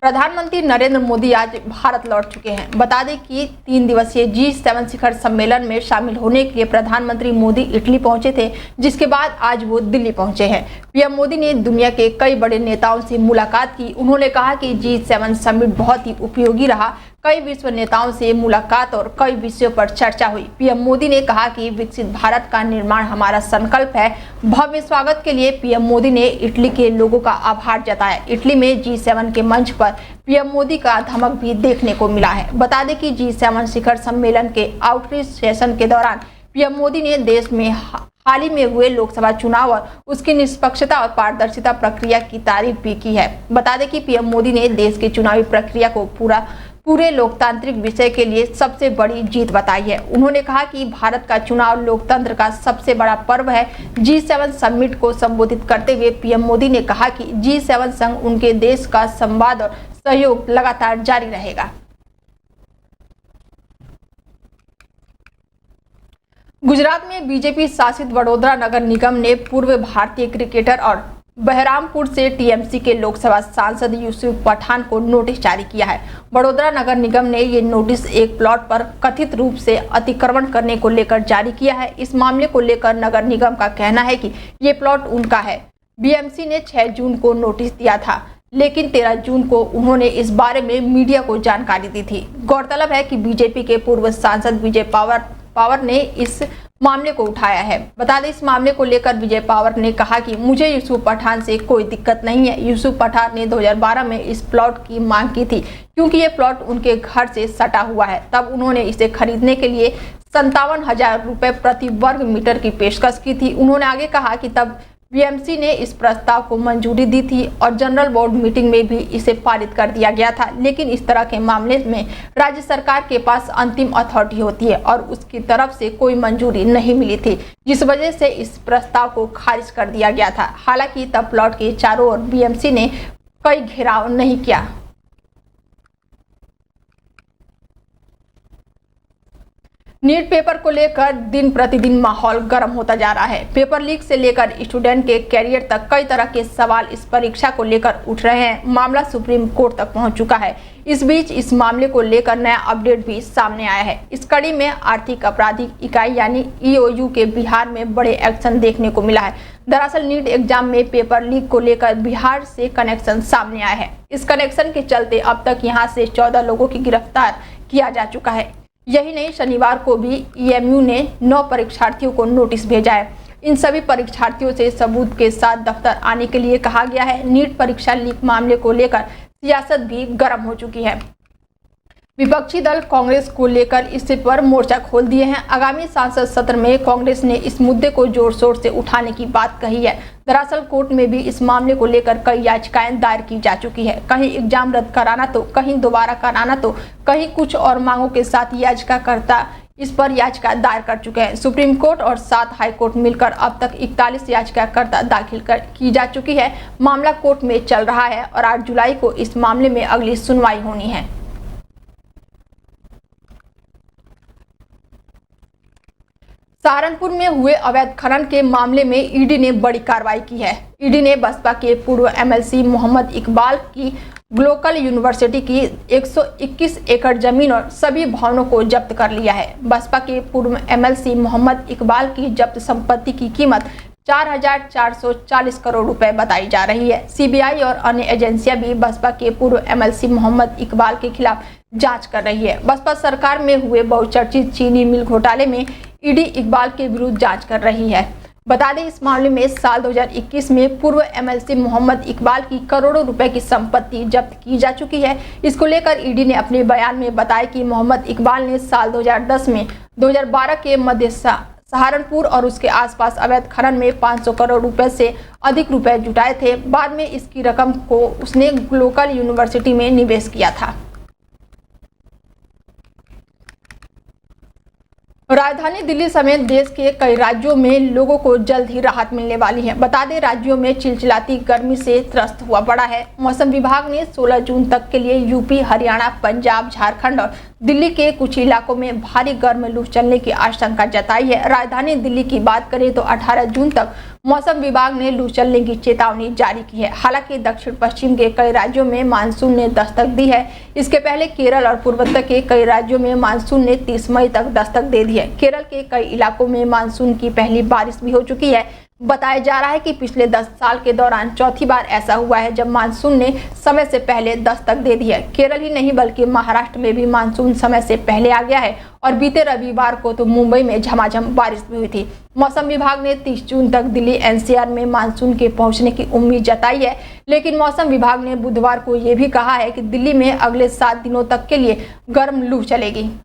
प्रधानमंत्री नरेंद्र मोदी आज भारत लौट चुके हैं। बता दें कि 3 दिवसीय G7 शिखर सम्मेलन में शामिल होने के लिए प्रधानमंत्री मोदी इटली पहुंचे थे, जिसके बाद आज वो दिल्ली पहुंचे हैं। पीएम मोदी ने दुनिया के कई बड़े नेताओं से मुलाकात की। उन्होंने कहा कि G7 समिट बहुत ही उपयोगी रहा। कई विश्व नेताओं से मुलाकात और कई विषयों पर चर्चा हुई। पीएम मोदी ने कहा कि विकसित भारत का निर्माण हमारा संकल्प है। भव्य स्वागत के लिए पीएम मोदी ने इटली के लोगों का आभार जताया। इटली में G7 के मंच पर पीएम मोदी का धमक भी देखने को मिला है। बता दें कि G7 शिखर सम्मेलन के आउटरीच सेशन के दौरान पीएम मोदी ने देश में हाल ही में हुए लोकसभा चुनाव और उसकी निष्पक्षता और पारदर्शिता प्रक्रिया की तारीफ भी की है। बता दें कि पीएम मोदी ने देश की चुनावी प्रक्रिया को पूरे लोकतांत्रिक विषय के लिए सबसे बड़ी जीत बताई है। उन्होंने कहा कि भारत का चुनाव लोकतंत्र का सबसे बड़ा पर्व है। G7 समिट को संबोधित करते हुए पीएम मोदी ने कहा कि G7 संग उनके देश का संवाद और सहयोग लगातार जारी रहेगा। गुजरात में बीजेपी शासित वडोदरा नगर निगम ने पूर्व भारतीय क्रिकेटर और बहरामपुर से टीएमसी के लोकसभा सांसद यूसुफ पठान को नोटिस जारी किया है। वडोदरा नगर निगम ने ये नोटिस एक प्लॉट पर कथित रूप से अतिक्रमण करने को लेकर जारी किया है। इस मामले को लेकर नगर निगम का कहना है कि ये प्लॉट उनका है। बीएमसी ने 6 जून को नोटिस दिया था, लेकिन 13 जून को उन्होंने इस बारे में मीडिया को जानकारी दी थी। गौरतलब है कि बीजेपी के पूर्व सांसद विजय पावर ने इस मामले को उठाया है। बता दें, इस मामले को लेकर विजय पावर ने कहा कि मुझे यूसुफ पठान से कोई दिक्कत नहीं है। यूसुफ पठान ने 2012 में इस प्लॉट की मांग की थी, क्योंकि ये प्लॉट उनके घर से सटा हुआ है। तब उन्होंने इसे खरीदने के लिए 57,000 रुपए प्रति वर्ग मीटर की पेशकश की थी। उन्होंने आगे कहा कि तब बीएमसी ने इस प्रस्ताव को मंजूरी दी थी और जनरल बोर्ड मीटिंग में भी इसे पारित कर दिया गया था। लेकिन इस तरह के मामले में राज्य सरकार के पास अंतिम अथॉरिटी होती है और उसकी तरफ से कोई मंजूरी नहीं मिली थी, जिस वजह से इस प्रस्ताव को खारिज कर दिया गया था। हालांकि तब प्लॉट के चारों ओर बीएमसी ने कोई घेराव नहीं किया। नीट पेपर को लेकर दिन प्रतिदिन माहौल गर्म होता जा रहा है। पेपर लीक से लेकर स्टूडेंट के कैरियर तक कई तरह के सवाल इस परीक्षा को लेकर उठ रहे हैं। मामला सुप्रीम कोर्ट तक पहुंच चुका है। इस बीच इस मामले को लेकर नया अपडेट भी सामने आया है। इस कड़ी में आर्थिक आपराधिक इकाई यानी EOU के बिहार में बड़े एक्शन देखने को मिला है। दरअसल नीट एग्जाम में पेपर लीक को लेकर बिहार से कनेक्शन सामने आया है। इस कनेक्शन के चलते अब तक यहाँ से 14 लोगों की गिरफ्तार किया जा चुका है। यही नहीं, शनिवार को भी EMU ने 9 परीक्षार्थियों को नोटिस भेजा है। इन सभी परीक्षार्थियों से सबूत के साथ दफ्तर आने के लिए कहा गया है। नीट परीक्षा लीक मामले को लेकर सियासत भी गर्म हो चुकी है। विपक्षी दल कांग्रेस को लेकर इस पर मोर्चा खोल दिए हैं। आगामी संसद सत्र में कांग्रेस ने इस मुद्दे को जोर शोर से उठाने की बात कही है। दरअसल कोर्ट में भी इस मामले को लेकर कई याचिकाएं दायर की जा चुकी है। कहीं एग्जाम रद्द कराना तो कहीं दोबारा कराना तो कहीं कुछ और मांगों के साथ याचिकाकर्ता इस पर याचिका दायर कर चुके हैं। सुप्रीम कोर्ट और 7 हाई कोर्ट मिलकर अब तक 41 याचिकाकर्ता दाखिल की जा चुकी है। मामला कोर्ट में चल रहा है और 8 जुलाई को इस मामले में अगली सुनवाई होनी है। सहारनपुर में हुए अवैध खनन के मामले में ईडी ने बड़ी कार्रवाई की है। ईडी ने बसपा के पूर्व MLC मोहम्मद इकबाल की ग्लोबल यूनिवर्सिटी की 121 एकड़ जमीन और सभी भवनों को जब्त कर लिया है। बसपा के पूर्व MLC मोहम्मद इकबाल की जब्त संपत्ति की कीमत 4,440 करोड़ रुपए बताई जा रही है। CBI और अन्य एजेंसियां भी बसपा के पूर्व MLC मोहम्मद इकबाल के खिलाफ जांच कर रही है। बसपा सरकार में हुए बहुचर्चित चीनी मिल घोटाले में ईडी इकबाल के विरुद्ध जांच कर रही है। बता दें, इस मामले में साल 2021 में पूर्व MLC मोहम्मद इकबाल की करोड़ों रुपए की संपत्ति जब्त की जा चुकी है। इसको लेकर ईडी ने अपने बयान में बताया कि मोहम्मद इकबाल ने साल 2010 में 2012 के मध्य सहारनपुर और उसके आसपास अवैध खनन में 500 करोड़ रुपए से अधिक रुपए जुटाए थे। बाद में इसकी रकम को उसने ग्लोबल यूनिवर्सिटी में निवेश किया था। राजधानी दिल्ली समेत देश के कई राज्यों में लोगों को जल्द ही राहत मिलने वाली है। बता दें, राज्यों में चिलचिलाती गर्मी से त्रस्त हुआ पड़ा है। मौसम विभाग ने 16 जून तक के लिए यूपी, हरियाणा, पंजाब, झारखंड और दिल्ली के कुछ इलाकों में भारी गर्म लू चलने की आशंका जताई है। राजधानी दिल्ली की बात करें तो 18 जून तक मौसम विभाग ने लू चलने की चेतावनी जारी की है। हालांकि दक्षिण पश्चिम के कई राज्यों में मानसून ने दस्तक दी है। इसके पहले केरल और पूर्वोत्तर के कई राज्यों में मानसून ने 30 मई तक दस्तक दे दी है। केरल के कई इलाकों में मानसून की पहली बारिश भी हो चुकी है। बताया जा रहा है कि पिछले 10 साल के दौरान चौथी बार ऐसा हुआ है जब मानसून ने समय से पहले दस्तक दे दी है। केरल ही नहीं बल्कि महाराष्ट्र में भी मानसून समय से पहले आ गया है और बीते रविवार को तो मुंबई में झमाझम बारिश भी हुई थी। मौसम विभाग ने 30 जून तक दिल्ली एनसीआर में मानसून के पहुंचने की उम्मीद जताई है, लेकिन मौसम विभाग ने बुधवार को यह भी कहा है कि दिल्ली में अगले 7 दिनों तक के लिए गर्म लू चलेगी।